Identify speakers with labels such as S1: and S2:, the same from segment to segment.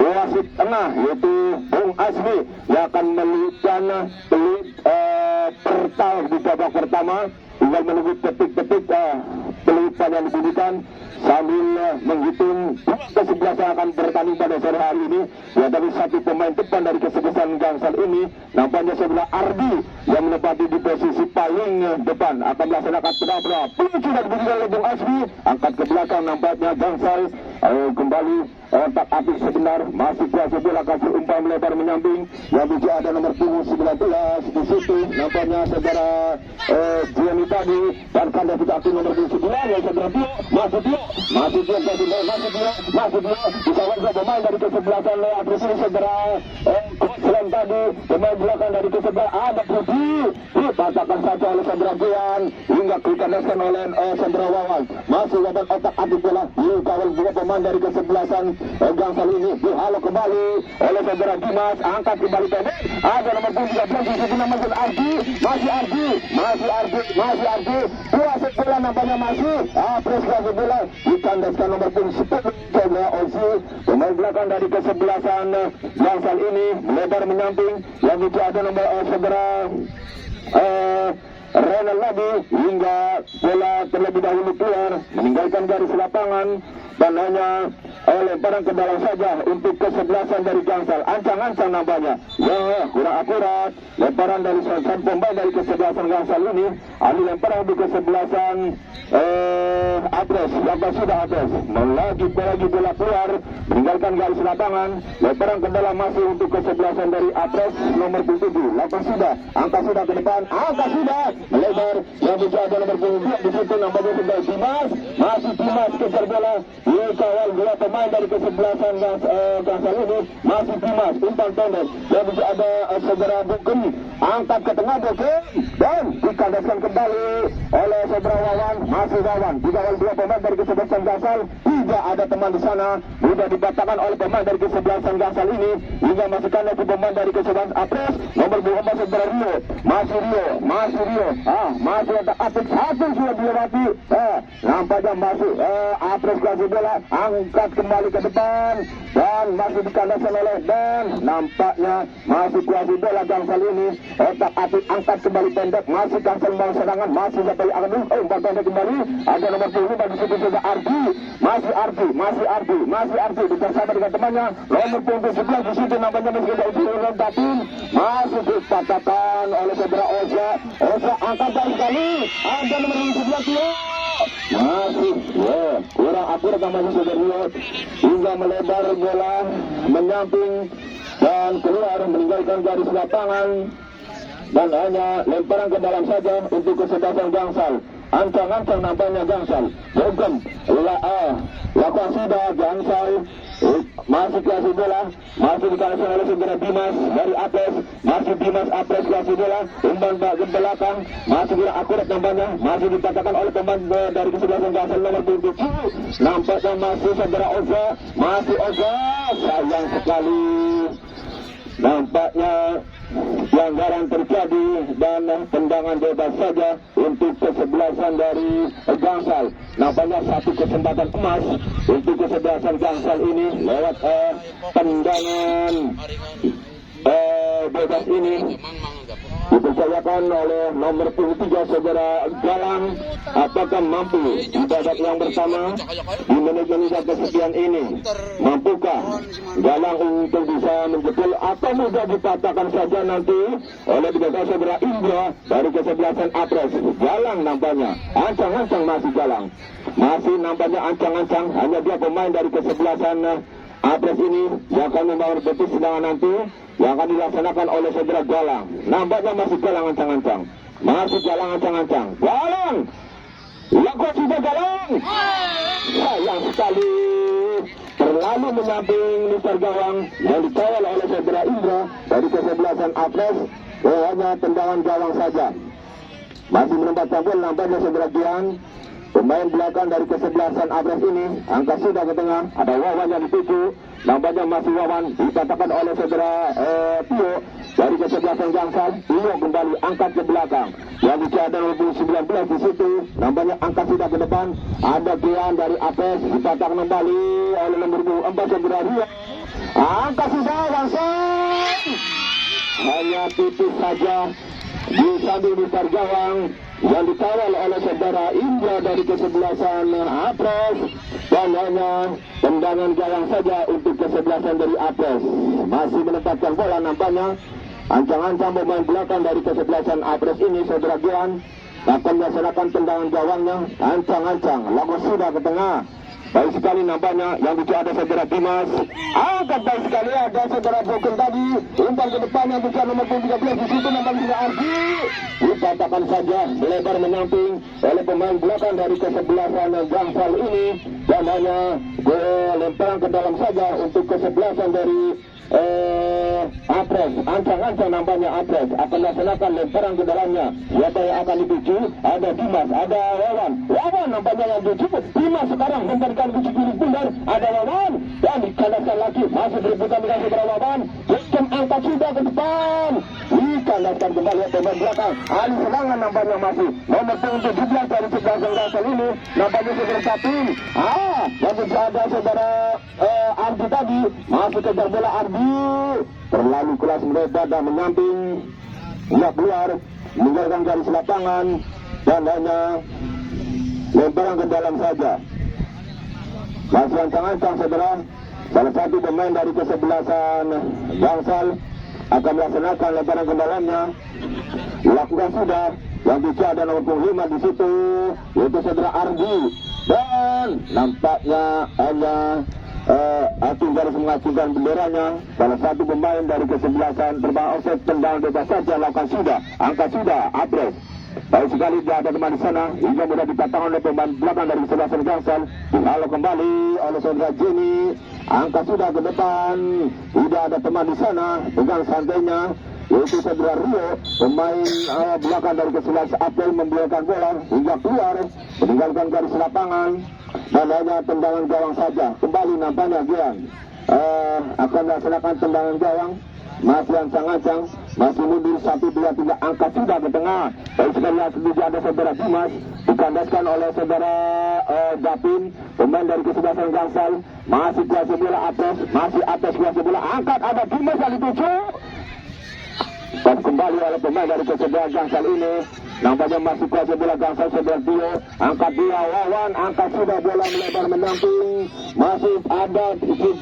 S1: wasit tengah yaitu Bung Asmi yang akan melipkan peluit di babak pertama. Tinggal menunggu detik-detik peluit yang dibunyikan sambil menghitung kesebelasan yang akan bertanding pada sore hari ini. Ya, dari satu pemain depan dari kesebelasan Gangsal ini nampaknya sebelah Ardi yang menempati di posisi paling depan akan melaksanakan pedal. Peluit sudah dibunyikan oleh Bung Asmi, angkat ke belakang nampaknya Gangsal kembali otak atik sebenar, masih kuasa bola kasih umpan melebar menyamping yang juga ada nomor punggung 19 di situ nampaknya saudara Gianni tadi dan kanda kita aktif nomor 9 yang saudara Tio masih Tio dikawal pemain dari kesebelasan Apres ini saudara selain tadi pemain belakang dari kesebelasan ada Budi dipatahkan saja oleh saudara Gian hingga dikandaskan oleh saudara Wawan, masih Wawan otak atik bola dikawal dua pemain dari kesebelasan Gangsal ini dihalau kembali oleh saudara Dimas, angkat kembali pendek ada nomor punggung 13 di situ namanya Ardi, masih Ardi kuasa bola nampaknya masih Apres kuasa bola dikandaskan nomor punggung 10 saudara Ozi, pemain belakang dari kesebelasan Gangsal ini melebar menyamping yang juga ada nomor saudara Renal lagi hingga bola terlebih dahulu keluar meninggalkan garis lapangan dan hanya lemparan ke dalam saja untuk kesebelasan dari Gangsal. Ancang-ancang nampaknya ya kurang akurat lemparan dari sang pemain dari kesebelasan Gangsal ini. Ali lemparan di kesebelasan Apres yang sudah Apres melagi bola keluar meninggalkan garis lapangan, lemparan ke dalam masih untuk kesebelasan dari Apres nomor 7 lapan sudah, angka sudah ke depan, angka sudah melebar yang bisa ada nomor 2 di situ nampaknya sudah Dimas, masih Dimas kejar bola dikawal dua pemain dari kesebelasan Gangsal ini, masih Dimas umpan pendek yang bisa ada saudara Bukem angkat ke tengah Bukem dan dikandaskan kembali oleh saudara Wawan, masih Wawan dikawal dua pemain dari kesebelasan Gangsal, tidak ada teman di sana, sudah dibatakan oleh pemain dari kesebelasan Gangsal ini hingga masukkan lagi pemain dari kesebelasan Apres nomor 24 saudara Rio, masih Rio masih ada Apres satu sudah dilewati nampaknya masih Apres kasih bola angkat kembali ke depan dan masih dikandaskan oleh Dan, nampaknya masih kuasa bola Gangsal ini otak atik angkat kembali pendek, masih Gangsal mau serangan, masih sampai akan umpan pendek kembali ada nomor 10 bagi situ juga Ardi, masih Ardi bersama dengan temannya nomor 11 di situ nampaknya masih ada ujian tapi masih dipatahkan oleh saudara Oza angkat dari kali ada nomor 11 masih kurang akurat namanya saudara hingga melebar bola menyamping dan keluar meninggalkan garis lapangan dan hanya lemparan ke dalam saja untuk kesebelasan Gangsal. Ancang-ancang nampaknya Gangsal Bogem lakukan sudah Gangsal masih kasih bola, masih dikandaskan oleh saudara Dimas dari Apres, masih Dimas Apres kasih bola umpan ke belakang, masih kurang akurat nampaknya, masih dikatakan oleh pemain dari kesebelasan Gangsal nomor 7 nampaknya masih saudara Oza, masih Oza sayang sekali nampaknya pelanggaran terjadi dan tendangan bebas saja untuk kesebelasan dari Gangsal. Nampaknya satu kesempatan emas untuk kesebelasan Gangsal ini lewat tendangan bebas ini dipercayakan oleh nomor 23 saudara Galang. Apakah mampu di babak yang pertama di menit yang kesekian ini, mampukah Galang untuk bisa menjebol atau mudah dipatahkan saja nanti oleh tiga saudara Indra dari kesebelasan Apres. Galang nampaknya ancang-ancang, masih Galang masih nampaknya ancang-ancang, hanya dia pemain dari kesebelasan Apres ini yang akan membawa betis sedangkan nanti yang akan dilaksanakan oleh saudara Galang. Nampaknya masih Galang ancang-ancang, Galang lakukan sudah Galang, sayang sekali terlalu menyamping Mister Gawang yang dikawal oleh saudara Indra dari kesebelasan Apres. Hanya tendangan gawang saja, masih menempatkan bola nampaknya saudara Gian, pemain belakang dari kesebelasan Apres ini angkat sudah ke tengah, ada Wawan yang dituju, nampaknya masih Wawan dikatakan oleh saudara Tio dari kesebelasan Gangsal. Tio kembali angkat ke belakang yang juga ada nomor 19 di situ, nampaknya angkat sudah ke depan, ada Gian dari Apres dikatakan kembali oleh nomor 4 saudara Rio, angka sudah langsung hanya tipis saja disambil besar gawang yang dikawal oleh saudara Indra dari kesebelasan Apres, dan hanya tendangan gawang saja untuk kesebelasan dari Apres. Masih menempatkan bola nampaknya ancang-ancang pemain belakang dari kesebelasan Apres ini saudara Gian akan melaksanakan tendangan gawangnya. Ancang-ancang langsung sudah ke tengah. Baik sekali nampaknya yang bicara ada saudara Dimas. Angkat baik sekali ada saudara Broken tadi. Umpan ke depan yang bicara nomor 13 di situ nampaknya sudah Ardi. Dipatahkan saja melebar menyamping oleh pemain belakang dari kesebelasan Gangsal ini, dan hanya lemparan ke dalam saja untuk kesebelasan dari Apres. Ancang-ancang nampaknya Apres akan melaksanakan lemparan ke dalamnya. Siapa yang akan dituju? Ada Dimas, ada Wawan nampaknya yang tuju. Dimas sekarang memberikan tuju kiri bundar, ada Wawan dan dikandaskan lagi, masih berebutan dengan saudara Wawan. Sistem angkat sudah ke depan, dikandaskan kembali pemain belakang. Ali serangan nampaknya masih nomor 17 dari kesebelasan Gangsal ini nampaknya saudara Sapin. Yang tujuh ada saudara Ardi tadi, masih kejar bola Ardi, terlalu keras melebar dan menyamping, ia keluar meninggalkan garis lapangan dan hanya lemparan ke dalam saja. Masih ancang-ancang saudara, salah satu pemain dari kesebelasan Gangsal akan melaksanakan lemparan ke dalamnya. Lakukan sudah, yang bicara ada nomor 5 di situ, yaitu saudara Ardi, dan nampaknya hanya Atung garis mengacungkan benderanya. Salah satu pemain dari kesebelasan terbang offset, tendang bebas saja lakukan sudah, angkat sudah Apres. Baik sekali dia ada teman di sana, hingga mudah dipatahkan oleh pemain belakang dari kesebelasan Gangsal. Dihalau kembali oleh saudara Jenny, angkat sudah ke depan, tidak ada teman di sana dengan santainya, yaitu saudara Rio, pemain belakang dari kesebelasan Apres membiarkan bola hingga keluar meninggalkan garis lapangan, dan hanya tendangan gawang saja. Kembali nampaknya Gian akan melaksanakan tendangan gawang. Masih ancang-ancang, masih mundur 1, 2, 3, angkat sudah ke tengah. Baik sekali yang ada saudara Dimas, dikandaskan oleh saudara Gapin, pemain dari kesebelasan Gangsal. Masih kuasa bola Apres, masih Apres kuasa bola, angkat ada Dimas yang dituju. Dan kembali oleh pemain dari kesebelasan Gangsal ini, nampaknya masih kuasa bola Gangsal saudara Tio, angkat dia Wawan, angkat sudah bola melebar menyamping, masih ada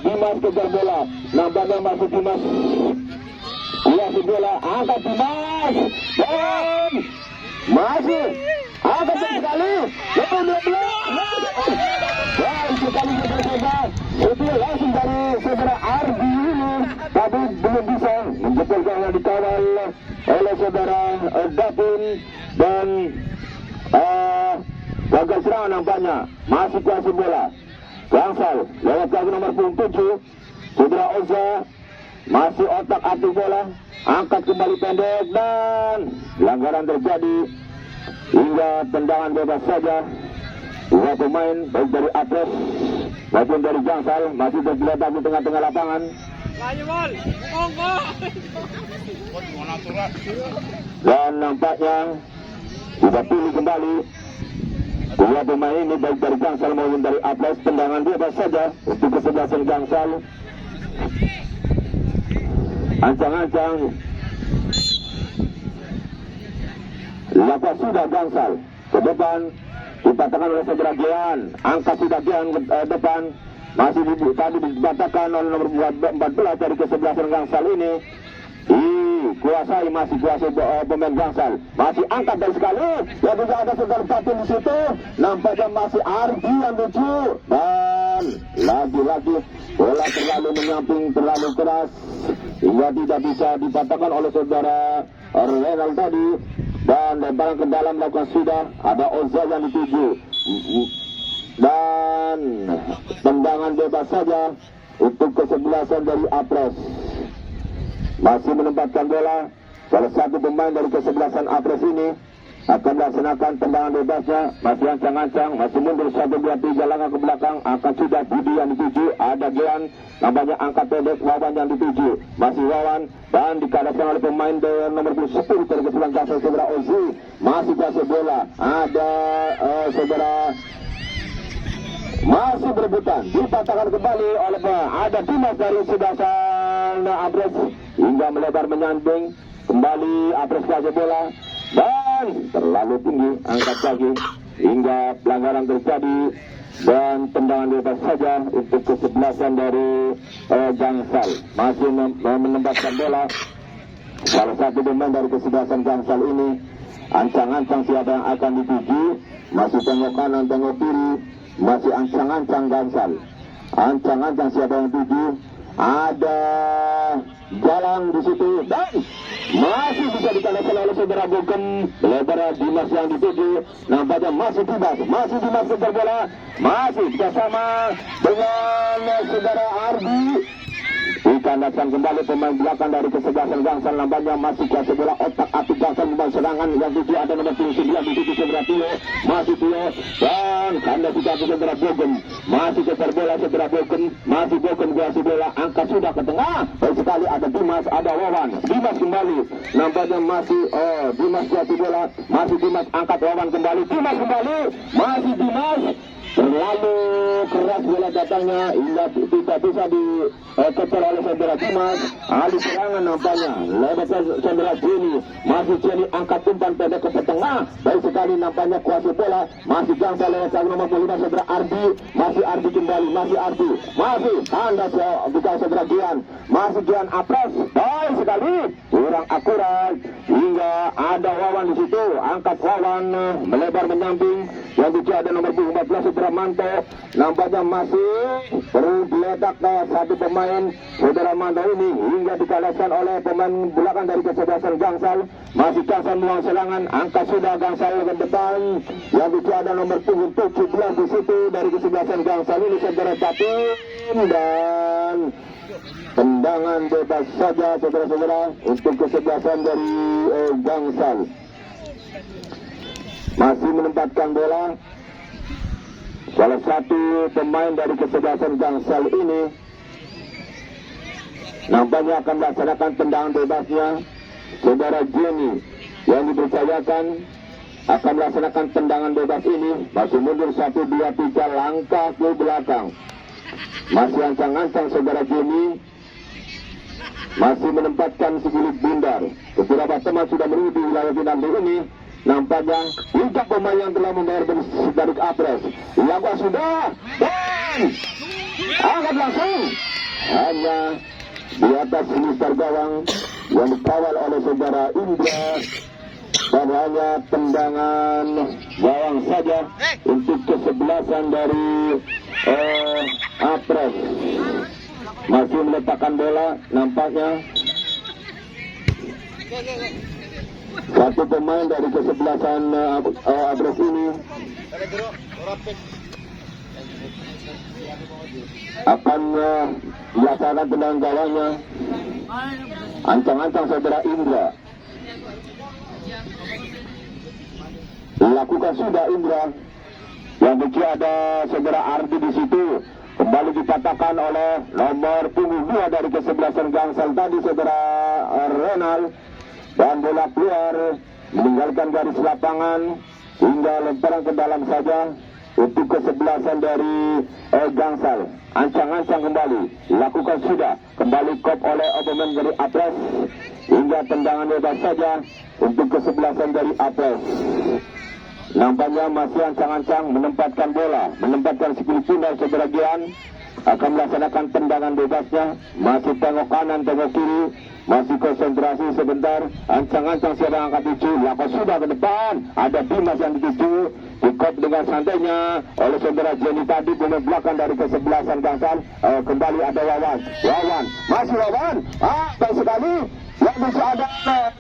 S1: Dimas kejar bola, nampaknya masih Dimas kuasa bola, angkat Dimas, dan masih angkat sekali, betul dan sekali saudara, itu langsung dari saudara Ardi ini, tapi belum bisa menjepolkan yang dikawal oleh saudara Davin, dan gagal serangan nampaknya masih kuasa bola Gangsal lewat kaki nomor 7 saudara Oza, masih otak atik bola, angkat kembali pendek, dan pelanggaran terjadi hingga tendangan bebas saja. Dua pemain baik dari Apres maupun dari Gangsal masih tergeletak di tengah-tengah lapangan. Dan nampaknya sudah pilih kembali dua pemain ini baik dari Gangsal maupun dari Apres. Tendangan bebas saja untuk kesebelasan Gangsal. Ancang-ancang lakukan sudah Gangsal ke depan, dipatahkan oleh saudara Gian, angkat sudah Gian ke depan, masih tadi dipatahkan oleh nomor 14 dari kesebelasan Gangsal ini. Kuasai, masih kuasai pemain Gangsal, masih angkat dari sekali, ya tidak ada saudara Fatin di situ, nampaknya masih Ardi yang lucu, dan lagi-lagi bola terlalu menyamping, terlalu keras hingga tidak bisa dipatahkan oleh saudara Renal tadi, dan lemparan ke dalam lakukan sudah, ada Oza yang dituju, dan tendangan bebas saja untuk kesebelasan dari Apres. Masih menempatkan bola, salah satu pemain dari kesebelasan Apres ini akan melaksanakan tendangan bebasnya, masih ancang-ancang, masih mundur 1, 2, 3 langkah ke belakang, angkat sudah Budi yang dituju, ada Gian, nampaknya angkat pendek, Wawan yang dituju, masih Wawan, dan dikandaskan oleh pemain dari nomor 10 dari kesebelasan Gangsal saudara Ozi, masih kasih bola, ada saudara masih berebutan, dipatahkan kembali oleh ada Dimas dari kesebelasan Abres hingga melebar menyamping. Kembali Abres kuasai bola dan terlalu tinggi angkat kaki hingga pelanggaran terjadi dan tendangan bebas saja untuk kesebelasan dari Gangsal. Masih menempatkan bola. Salah satu pemain dari kesebelasan Gangsal ini ancang-ancang siapa yang akan dituju. Masih tengok kanan, tengok kiri. Masih ancang-ancang Gangsal. Ancang-ancang siapa yang tuju. Ada jalan di situ dan masih bisa dikalahkan oleh saudara Bogem. Lebar Dimas yang dituju. Nampaknya masih Dimas kejar bola. Masih bersama dengan saudara Ardi. Dikandaskan kembali pemain belakang dari kesebelasan Gangsal. Nampaknya masih kuasa bola otak atik Gangsal membangun serangan. Yang tuju ada nomor 9 di situ saudara Tio. Masih Tio dan kandas kita saudara Bogem. Masih kejar bola saudara Bogem. Masih Bogem kuasa bola. Angkat sudah ke tengah. Baik sekali ada Dimas, ada Wawan. Dimas kembali. Nampaknya masih Dimas kuasa bola. Masih Dimas angkat Wawan kembali. Dimas kembali. Masih Dimas. Terlalu keras bola datangnya hingga tidak bisa dikejar oleh saudara Dimas. Alih serangan nampaknya lebar saudara Jenny. Masih Jenny angkat umpan pendek ke tengah. Baik sekali nampaknya kuasai bola. Masih Gangsal lewat nomor 5 saudara Ardi. Masih Ardi kembali. Masih Ardi. Masih kandas bukan saudara Gian. Masih Gian Apres. Baik sekali kurang akurat hingga ada Wawan di situ. Angkat Wawan melebar menyamping. Yang tujuh ada nomor 14 saudara Manto. Nampaknya masih perlu diletak satu pemain saudara Manto ini hingga dikalahkan oleh pemain belakang dari kesebelasan Gangsal. Masih Gangsal membuang serangan. Angkat sudah Gangsal ke depan. Yang tujuh ada nomor 17 di situ dari kesebelasan Gangsal ini saudara Tatin dan tendangan bebas saja saudara-saudara untuk kesebelasan dari Gangsal. Masih menempatkan bola salah satu pemain dari kesebelasan Gangsal ini. Nampaknya akan melaksanakan tendangan bebasnya saudara Jenny yang dipercayakan akan melaksanakan tendangan bebas ini. Masih mundur 1, 2, 3 langkah ke belakang. Masih ancang-ancang saudara Jenny. Masih menempatkan sebilik bundar. Beberapa teman sudah menuju di wilayah Pinanggi ini. Nampaknya untuk pemain yang telah membayar dari Apres. Lakukan sudah dan angkat langsung. Hanya di atas mister gawang yang dikawal oleh saudara Indra. Dan hanya tendangan gawang saja untuk kesebelasan dari Apres. Masih meletakkan bola nampaknya. Satu pemain dari kesebelasan Abres ini akan melaksanakan tendangan gawangnya. Ancang-ancang saudara Indra. Lakukan sudah Indra. Yang benci ada saudara Ardi di situ. Kembali dikatakan oleh nomor punggung 2 dari kesebelasan Gangsal tadi saudara Renal. Dan bola keluar meninggalkan garis lapangan hingga lemparan ke dalam saja untuk kesebelasan dari Gangsal. Ancang-ancang kembali lakukan sudah kembali kop oleh opponent dari Apres hingga tendangan bebas saja untuk kesebelasan dari Apres. Nampaknya masih ancang-ancang menempatkan bola, menempatkan sekilik tunda saudara Gian akan melaksanakan tendangan bebasnya. Masih tengok kanan, tengok kiri. Masih konsentrasi sebentar. Ancang-ancang siapa yang angkat tuju. Lakukan sudah ke depan. Ada Dimas yang dituju. Dikop dengan santainya oleh saudara Jenny tadi. Pemain belakang dari kesebelasan Gangsal. Kembali ada Wawan. Wawan. Masih Wawan. Baik sekali. Yang bisa ada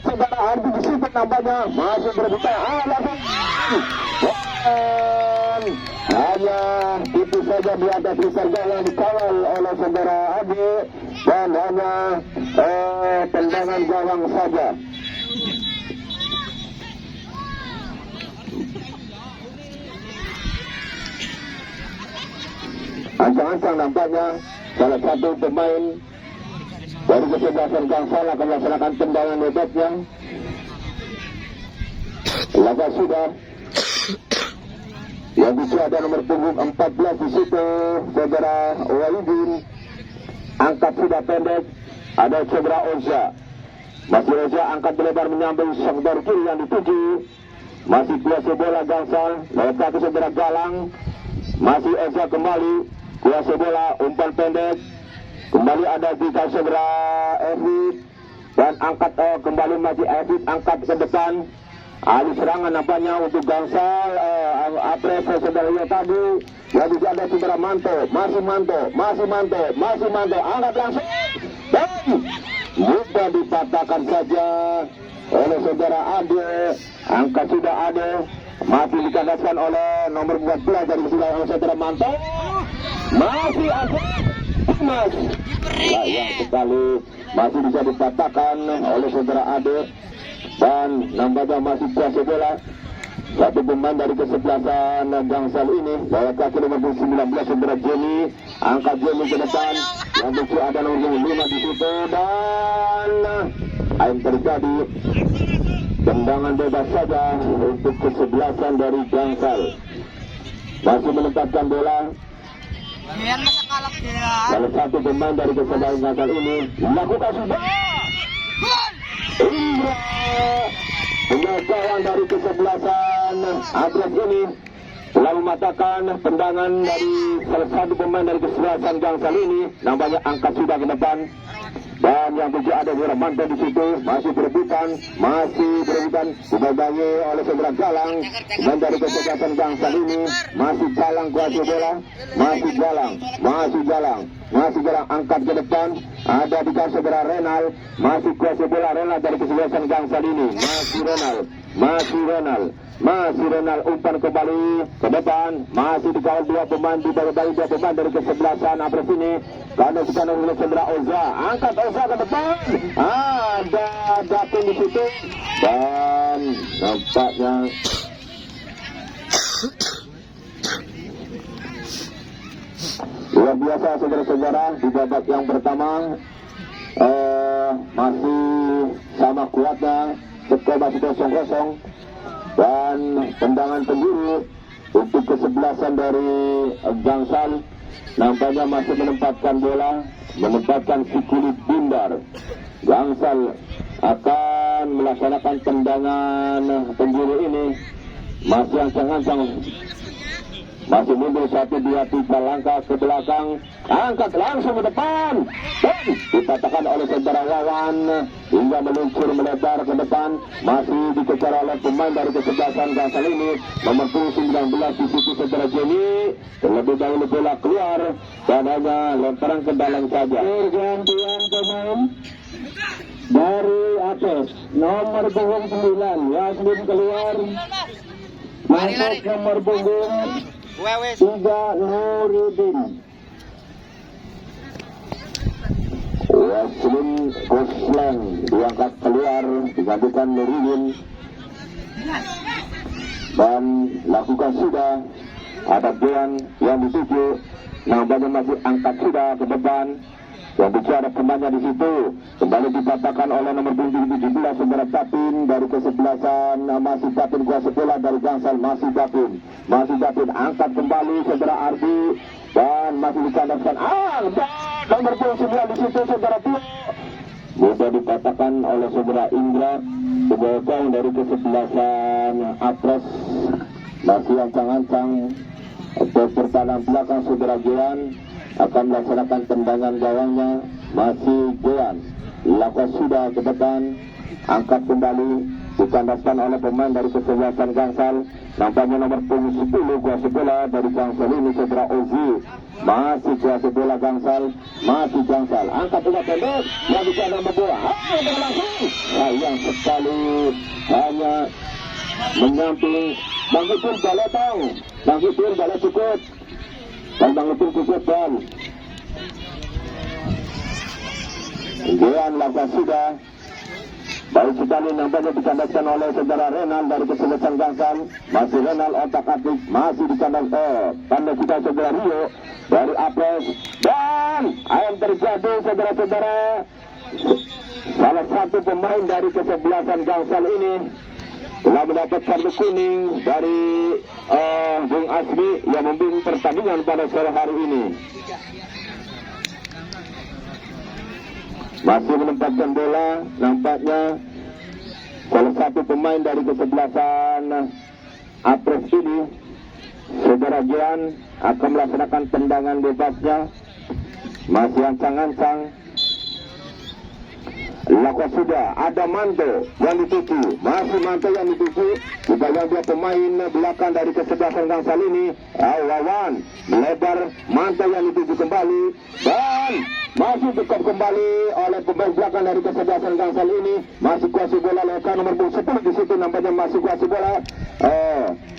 S1: saudara Ardi di situ nampaknya. Masih berbuka. Langsung. Hanya itu saja di atas Rizalga yang dikawal oleh saudara Adi. Dan hanya tendangan gawang saja. Ancang-ancang nampaknya salah satu pemain dari kesebelasan Gangsal akan melaksanakan tendangan bebasnya. Laga sudah. Yang bisa ada nomor punggung 14 di situ saudara Walidin. Angkat sudah pendek ada Cedera Oza. Masih Oza angkat lebar menyambung sektor kiri yang dituju. Masih kuasa bola Gangsal, lewat kaki Cedera Galang. Masih Oza kembali, kuasa bola umpan pendek. Kembali ada di Cedera Evit dan angkat kembali masih Evit angkat ke depan. Alih serangan nampaknya untuk Gangsal. Apres saudaranya tadi. Yang bisa ada Cedera Manto, masih Manto, angkat langsung. Dan mudah dipatahkan saja oleh saudara Ade. Angkat sudah Ade, masih dikandaskan oleh nomor 14 dari saudara Manto. Masih ada Mas. Sayang sekali masih bisa dipatahkan oleh saudara Ade. Dan nampaknya masih kuasa bola. Satu pemain dari kesebelasan Gangsal ini, lewat kaki nomor 19 saudara Jenny. Angkat Jenny ke depan, yang lucu ada nomor 5 di situ. Dan yang terjadi tendangan bebas saja untuk kesebelasan dari Gangsal. Masih menempatkan bola. Salah satu pemain dari kesebelasan Gangsal ini melakukan sudah. Indra penyegawan dari kesebelasan Adres ini telah mematahkan tendangan dari salah satu pemain dari kesebelasan Gangsal ini. Nampaknya angkat sudah ke depan. Dan yang tujuh ada Saudara Manto di situ, masih berebutan dibabangi oleh Saudara Galang. Dan dari kesebelasan Gangsal ini masih Galang kuasa bola, masih Galang angkat ke depan. Ada di kawasan Saudara Renal, masih kuasa bola Renal dari kesebelasan Gangsal ini. Masih Renal umpan kembali ke depan, masih dikawal dua pemain dari kesebelasan Apres ini. Karena sekarang oleh Cedera Oza, angkat Oza ke depan. Ada Datin di situ dan nampaknya luar biasa saudara-saudara di babak yang pertama. Masih sama kuatnya skor masih 0-0 dan tendangan penjuru untuk kesebelasan dari Gangsal. Nampaknya masih menempatkan bola, menempatkan si kulit bundar. Gangsal akan melaksanakan tendangan penjuru ini. Masih ancang-ancang, masih mundur 1-2-3 langkah ke belakang, angkat langsung ke depan dan dipatahkan oleh saudara Wawan hingga meluncur melebar ke depan. Masih dikejar oleh pemain dari kesebelasan Gangsal ini, nomor 19 di situ saudara Jenny. Terlebih dahulu bola keluar dan hanya lemparan ke dalam saja. Pergantian pemain dari atas nomor 29 Yasmin keluar, masuk nomor punggung 3 Nuruddin. Yasmin Goslang diangkat keluar, digantikan Nuruddin dan lakukan sudah. Ada Dean yang dituju, nampaknya masih angkat sudah ke depan. Yang bicara pemainnya di situ kembali dipatahkan oleh nomor 17 saudara Tapin dari kesebelasan. Masih Tapin kuasa bola dari Gangsal, masih Tapin angkat kembali saudara Ardi dan masih dikandaskan nomor 29 di situ saudara Tio. Mudah dipatahkan oleh saudara Indra, sebuah gawang dari kesebelasan Apres. Masih ancang-ancang untuk pertahanan belakang saudara Gean akan melaksanakan tendangan gawangnya. Masih Gean lakukan sudah ke depan, angkat kembali, dikandaskan oleh pemain dari kesebelasan Gangsal. Nampaknya nomor 10 kuasa bola dari Gangsal ini saudara Ozi. Masih kuasa bola Gangsal, angkat bola pendek yang bisa nomor 2 langsung. Sayang sekali hanya menyamping Bang Ipul bala cukup dan Bang Ipul cukup dan Gean lakukan sudah. Baik sekali nampaknya dikandaskan oleh saudara Renal dari kesebelasan Gangsal. Masih Renal otak-atik, masih dikandaskan tanda kita saudara Rio dari Apres. Dan yang terjadi saudara-saudara, salah satu pemain dari kesebelasan Gangsal ini telah mendapat kartu kuning dari Bung Asmi yang membimbing pertandingan pada sore hari ini. masih menempatkan bola. Nampaknya salah satu pemain dari kesebelasan Apres ini, Saudara Gian, akan melaksanakan tendangan bebasnya. Masih ancang-ancang. Lakukan sudah, ada Manto yang dituju, masih Manto yang dituju. Juga yang dua pemain belakang dari kesebelasan Gangsal ini, Wawan melebar, Manto yang dituju kembali, dan masih dekat kembali oleh pemain belakang dari kesebelasan Gangsal ini. Masih kuasai bola lewat nomor 10 di situ, nampaknya masih kuasai bola.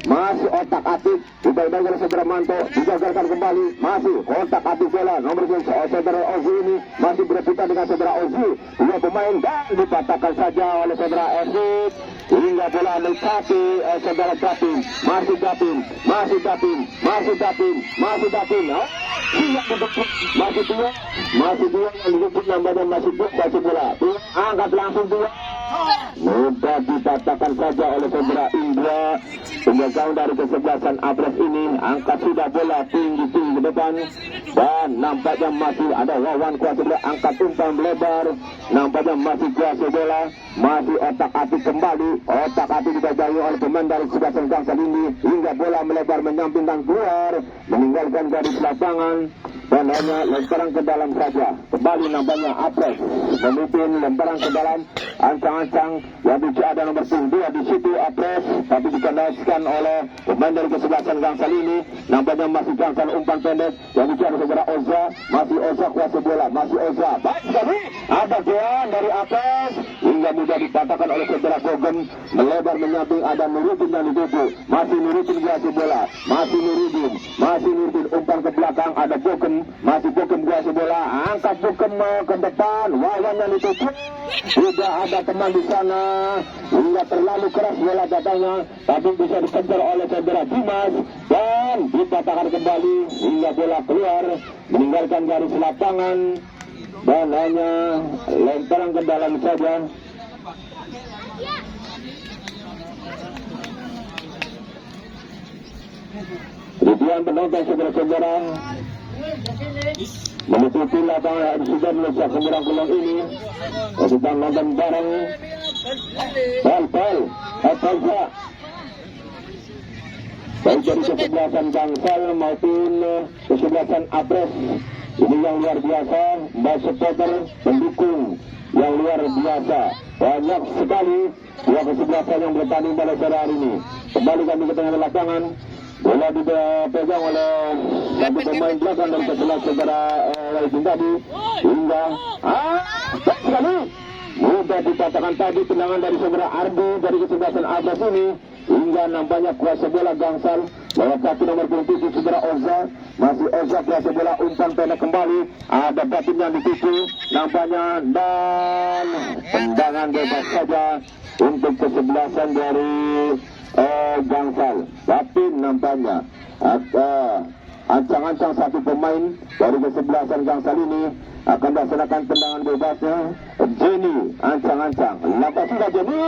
S1: Masih otak-atik dibawa oleh Saudara Manto, digagalkan kembali, masih otak-atik bola nomor 10 Saudara Ozi ini masih berebutan dengan Saudara Ozi. Dua pemain dan dipatahkan saja oleh Saudara Ezik hingga bola mendekati Saudara Datin. Masih Datin, masih Datin, masih Datin, masih Datin. Masih dua yang duduk namanya masih dua kuasai bola. Angkat langsung dua. Mudah dipatahkan saja oleh Saudara Indra. Penjagaan dari kesebelasan Apres ini angkat sudah bola tinggi-tinggi ke depan, dan nampaknya masih ada Wawan kuasa bola, angkat umpan melebar. Nampaknya masih kuasa bola, masih otak-atik kembali, otak-atik dibayangi oleh pemain dari kesebelasan Gangsal ini hingga bola melebar menyamping dan keluar meninggalkan garis lapangan, dan hanya lemparan ke dalam saja. Kembali nampaknya Apres memimpin lemparan ke dalam. Ancang-ancang yang ada nomor 2 di situ Apres, tapi dikendalikan oleh pemain dari kesebelasan Gangsal ini. Nampaknya masih Gangsal umpan pendek yang bicara Saudara Oza, masih Oza kuasa bola, masih Oza. Baik sekali, ada Dean dari Apres hingga mudah dipatahkan oleh Saudara Bogem, melebar menyamping, ada Nurudin yang dituju, masih Nurudin kuasa bola, masih Nurudin umpan ke belakang, ada Bogem, masih Bogem kuasa bola, angkat Bogem ke depan, Wawan yang dituju. Tidak ada teman di sana hingga terlalu keras bola datangnya, tapi bisa dikejar oleh Saudara Dimas dan dipatahkan kembali hingga bola keluar meninggalkan garis lapangan, dan hanya lemparan ke dalam saja. Ribuan penonton saudara-saudara menutupi lapangan sudah Nusa Kemurang Kulon ini. Kita nonton bareng. Pal. Baik dari kesebelasan Gangsal maupun kesebelasan Apres, ini yang luar biasa. Mbak supporter pendukung yang luar biasa, banyak sekali dua kesebelasan yang bertanding pada sore hari ini. Kembali kami ke tengah lapangan. Bola dipegang oleh satu pemain belakang dari kesebelasan Saudara Wajin tadi hingga sekali mudah dikatakan tadi tendangan dari Saudara Ardi dari kesebelasan Abbas ini hingga nampaknya kuasa bola Gangsal lewat kaki nomor 27 Saudara Oza, masih Oza kuasa bola, umpan pendek kembali, ada Datin yang dituju nampaknya, dan tendangan bebas saja untuk kesebelasan dari Gangsal. Datin nampaknya ancang-ancang satu pemain dari kesebelasan Gangsal ini akan melaksanakan tendangan bebasnya. Jenny ancang-ancang, lantas sudah Jenny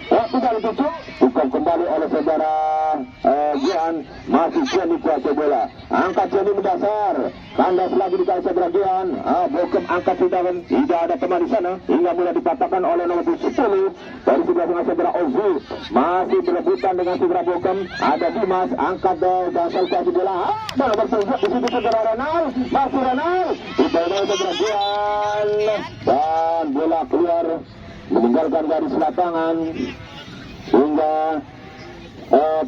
S1: tidak dituju, bukan kembali oleh Saudara Gian, masih Jenny kuasa bola, angkat Jenny mendasar, kandas lagi di kaki Saudara Gian. Bogem angkat sudah, tidak ada teman di sana hingga mulai dipatahkan oleh nomor 10 dari sebelah tengah Saudara Ozi, masih berebutan dengan Saudara Bogem, ada Dimas angkat Gangsal kuasa bola, dan nomor 7 di situ Saudara Renal, masih Renal dibawa Saudara Gian, dan bola keluar meninggalkan garis lapangan hingga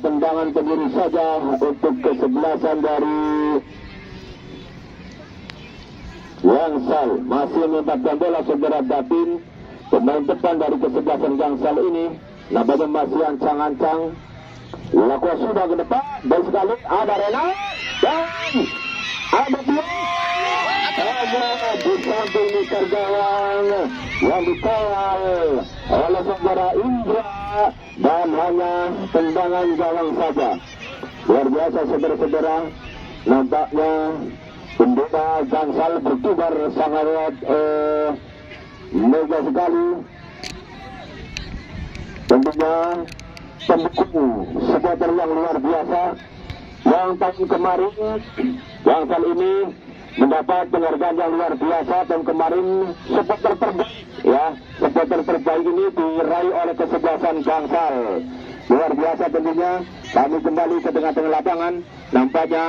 S1: tendangan kebiri saja untuk kesebelasan dari Gangsal. Masih mendapatkan bola Saudara Datin, pemain depan dari kesebelasan Gangsal ini nampaknya masih ancang-ancang. Lakukan sudah ke depan, baik sekali, ada Renal dan ada dia. Di samping meter gawang yang dikawal oleh Saudara Indra, dan hanya tendangan gawang saja. Luar biasa saudara-saudara, nampaknya pembela Gangsal berkibar sangat mega sekali. Tentunya pendukung supporter yang luar biasa yang tahun kemarin Gangsal ini mendapat penghargaan yang luar biasa, dan kemarin supporter terbaik diraih oleh kesebelasan Gangsal. Luar biasa tentunya. Kami kembali ke tengah-tengah lapangan. Nampaknya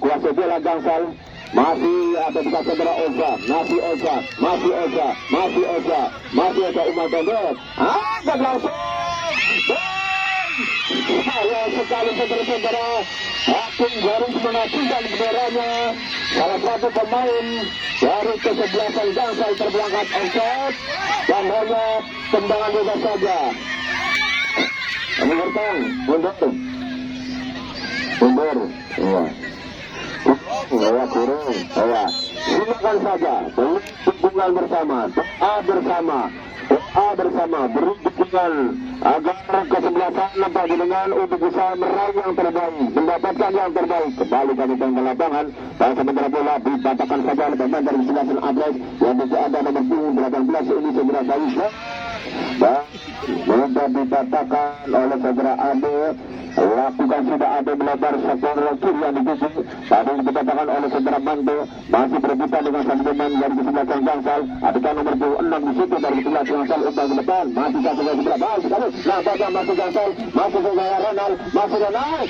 S1: kuasa bola Gangsal masih ada di saudara Oza, masih Oza Umar Tondok. Dan langsung sayang sekali saudara-saudara, hakim garis mengajukan benderanya. Salah satu pemain dari kesebelasan Gangsal terberangkat offside dan hanya tendangan bebas saja. Kami bertang, mundur, iya. Kurung, ya. Silakan saja, dukungan bersama, doa bersama, beri dukungan agar kesebelasan nampak dengan untuk bisa meraih yang terbaik, mendapatkan yang terbaik. Kembali kami ke lapangan dan sementara bola dipatahkan saja oleh pemain dari kesebelasan Abres yang tidak ada nomor 18 ini segera Faisal dan mudah dipatahkan oleh saudara Ade. Lakukan sudah ada melebar sektor kiri yang dituju. Tadi dikatakan oleh saudara Manto masih berebutan dengan satu pemain dari kesebelasan Gangsal. Adakah nomor 26 di situ dari kesebelasan Gangsal untuk ke depan. Masih satu lagi sebelah baik sekali. Nah, bagian masih Gangsal, masih saudara Ronald, masih Ronald.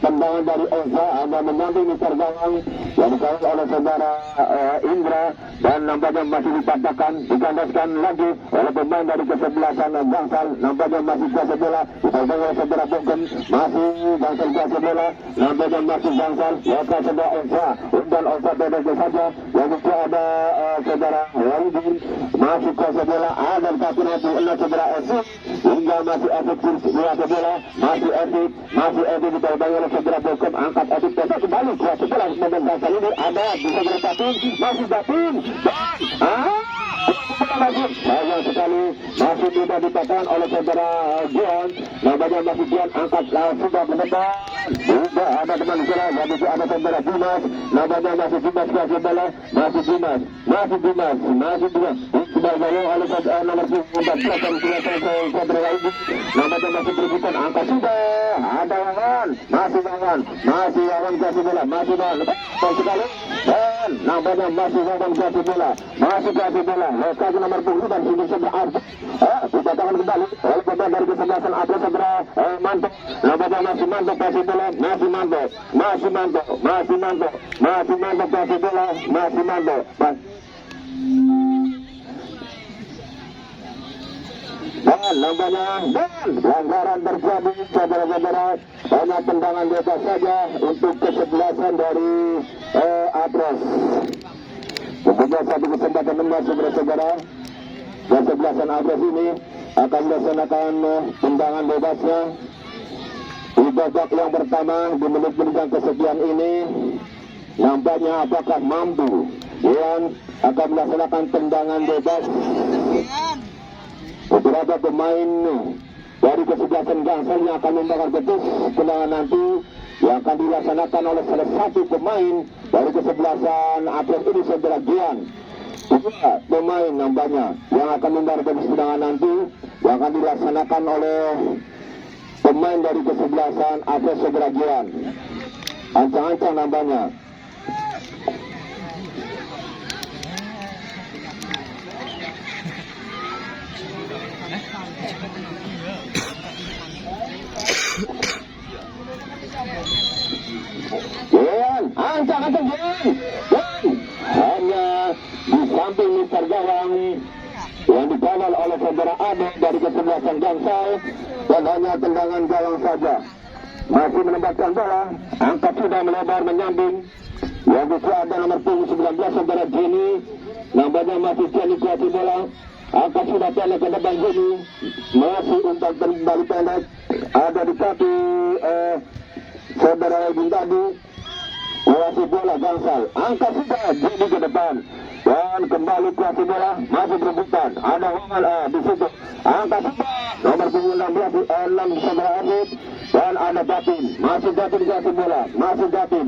S1: Tendangan dari Oza hanya menyamping Mister Gawang yang dikawal oleh saudara Indra dan nampaknya masih dipatahkan, dikandaskan lagi oleh pemain dari kesebelasan Gangsal. Nampaknya masih kuasa bola dipatahkan oleh saudara Bogem, masih Gangsal kuasa bola, nampaknya masih Gangsal ya saudara Oza dan Oza bebas saja. Yang itu ada saudara Walidin masih kuasa bola, ada satu nanti saudara Esik hingga masih efektif kuasa bola, masih Edik ditolong oleh saudara Bogem, angkat Edik besok kembali kuasa bola momen Gangsal ini ada bisa berpatin, masih Datin sayang sekali masih tidak dipatahkan oleh saudara Gian. Namanya masih Gian, angkat sudah menembak, sudah ada teman saudara, dan itu ada saudara Dimas, namanya masih Dimas kuasa bola, masih Dimas sudah dilakukan oleh saudara nomor 14 dan saudara Ibu, namanya masih berebutan, angkat sudah ada Wawan, masih Wawan kuasa bola, masih Wawan sekali dan namanya masih Wawan kuasa bola, lokasi nomor 20 dan sini saudara Arju dikatakan kembali oleh pemain dari kesebelasan Abra saudara Manto, namanya masih Manto kuasa bola, masih Manto kuasa bola, masih Manto. Dan namanya pelanggaran terjadi saudara-saudara, hanya tendangan bebas saja untuk kesebelasan dari Abres. Tentunya satu kesempatan emas saudara-saudara, kesebelasan Abres ini akan melaksanakan tendangan bebasnya di babak yang pertama di menit-menit yang kesekian ini. Nampaknya apakah mampu Ian akan melaksanakan tendangan bebas. Beberapa pemain dari kesebelasan Gangsal yang akan membakar betis tendangan nanti yang akan dilaksanakan oleh salah satu pemain dari kesebelasan Abres ini saudara Gian. Dua pemain nampaknya yang akan membakar betis tendangan nanti yang akan dilaksanakan oleh pemain dari kesebelasan Abres saudara Gian. Ancang-ancang nampaknya. Ancang-ancang hanya di samping Mister Gawang yang dikawal oleh saudara Ade dari kesebelasan Gangsal dan hanya tendangan gawang saja. Masih menembakkan bola, angkat sudah melebar menyamping. Yang itu ada nomor 19 saudara Jenny, nampaknya masih Jenny kuasa bola. Angkat sudah pendek ke depan Jenny, masih umpan kembali pendek. Ada di kaki saudara Bintadu. Kuasa bola Gangsal, angkat sudah Jenny ke depan dan kembali kuasa bola, masih berebutan. Ada Wamal di situ, angkat sudah nomor 16 saudara Adit dan ada Datin, masih Datin kuasa bola, masih Datin.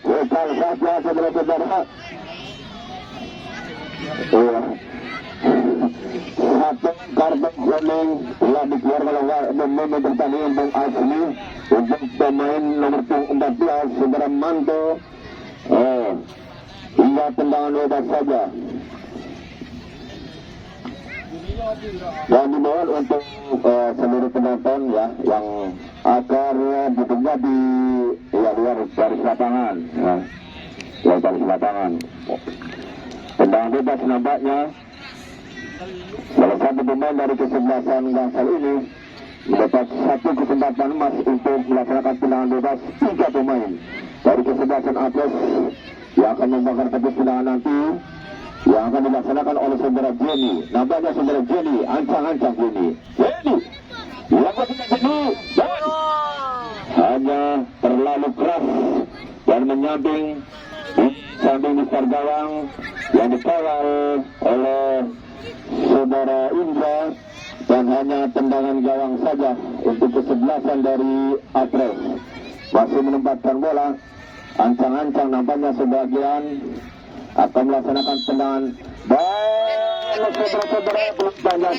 S1: Kekal saja saudara-saudara. satu kartu kuning telah dikeluarkan oleh pemain pertandingan Bang Asli untuk pemain nomor 14 Saudara Manto. Hingga tendangan bebas saja. Dan dimohon untuk seluruh penonton ya yang agar duduknya di luar garis lapangan, ya, luar garis lapangan. Tendangan bebas nampaknya salah satu pemain dari kesebelasan Gangsal ini mendapat satu kesempatan emas untuk melaksanakan tendangan bebas 3 pemain dari kesebelasan Atlas yang akan membakar tepis tendangan nanti yang akan dilaksanakan oleh saudara Jenny. Nampaknya saudara Jenny ancang-ancang Jenny yang tidak Jenny dan hanya terlalu keras dan menyamping di samping besar gawang yang dikawal oleh saudara Indra, dan hanya tendangan gawang saja untuk kesebelasan dari Atlas. Masih menempatkan bola, ancang-ancang nampaknya sebagian akan melaksanakan tendangan dan saudara-saudara belum banyak